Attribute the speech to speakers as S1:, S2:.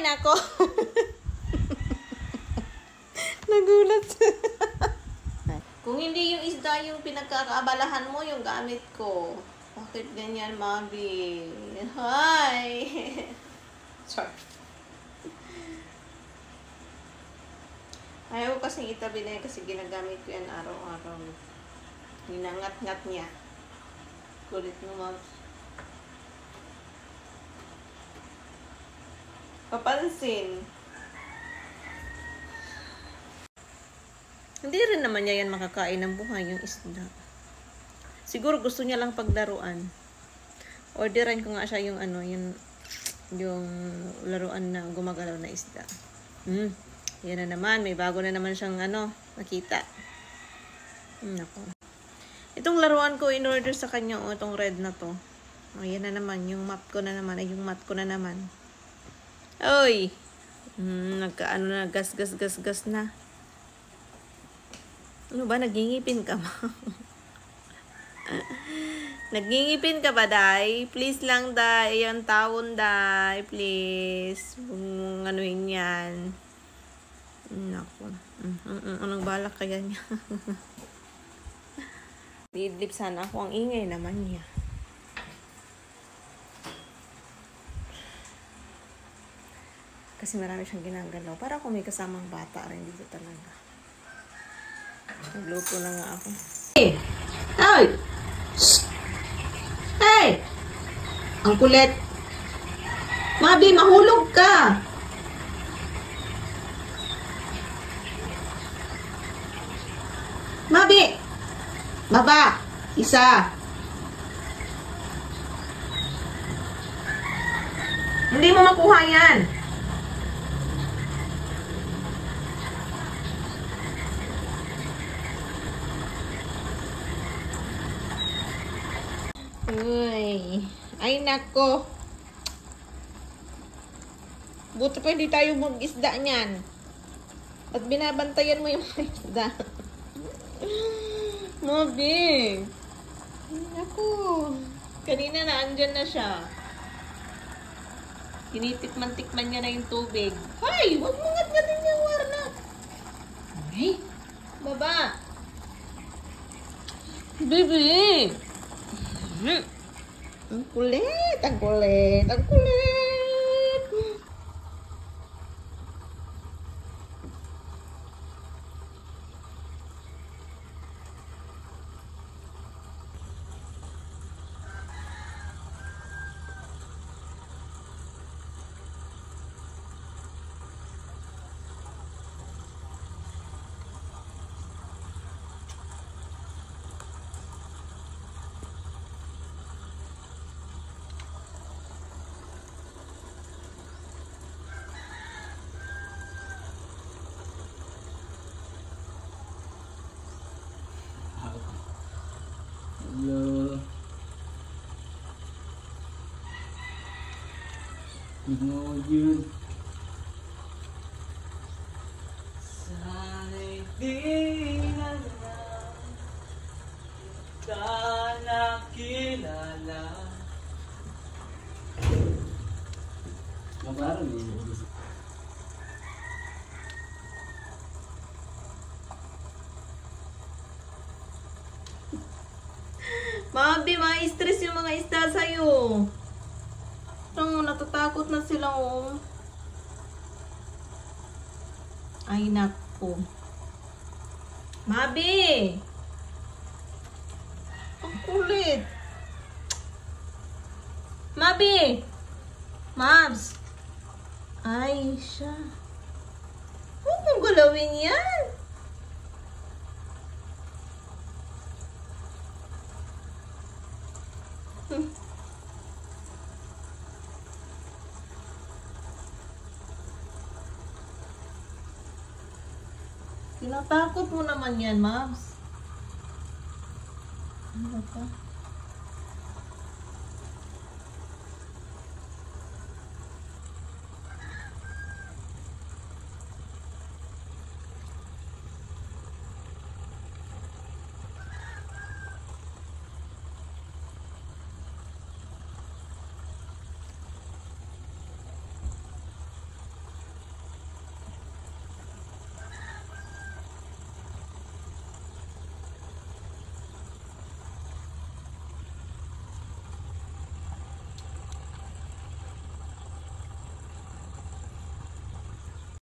S1: nako. Nagulat. Kung hindi yung isda yung pinagkakaabalahan mo, yung gamit ko. Bakit ganyan, Mabi? Hi! Sorry. Ayaw ko kasing itabi na yun kasi ginagamit ko yan araw-araw. Ninangat-ngat niya. Kulit mo, Mabs. Papansin. Hindi rin naman niya yan makakain ng buhay, yung isda. Siguro gusto niya lang paglaruan. Orderan ko nga siya yung ano, yung laruan na gumagalaw na isda. Yan na naman, may bago na naman siyang ano, nakita. Nako. Itong laruan ko in-order sa kanya, itong red na to. Yan na naman, yung map ko na naman, yung mat ko na naman. Oy! Nagka-ano na, gas na. Ano ba? Nagingipin ka ba? Nagingipin ka ba, Day? Please lang, Day. Yung taon, Day. Please. Anuhin yan. Naku. Anong balak kaya niya? Lidlip sana ako. Ang ingay naman niya. Kasi marami siyang ginagalaw. Para kung may kasamang bata rin dito talaga. Nagluto na nga ako. Hey! Ay! Hey! Ang kulit. Mabi, mahulog ka! Mabi! Baba! Isa! Hindi mo makuha yan! Uy. Ay, nako. Buti pa hindi tayo mag-isda niyan. At binabantayan mo yung isda. Mabi. Ay, nako. Kanina na, andyan na siya. Tinitikman-tikman niya na yung tubig. Hay! Huwag mo ngat-ngatin yung warna. Ay! Baba. Baby! Ang kulit, ang kulit, ang kulit.
S2: Hello. Good morning. Sana'y di na lang kita nakilala. Mabaran eh.
S1: Mabi, ma-stress yung mga isda sa'yo. Natatakot na sila, oh. Ay, nako. Mabi! Ang kulit. Mabi! Mabs! Ay, siya. Huwag mong galawin yan. Tinatakot mo naman yan, Mabs. Ano ba?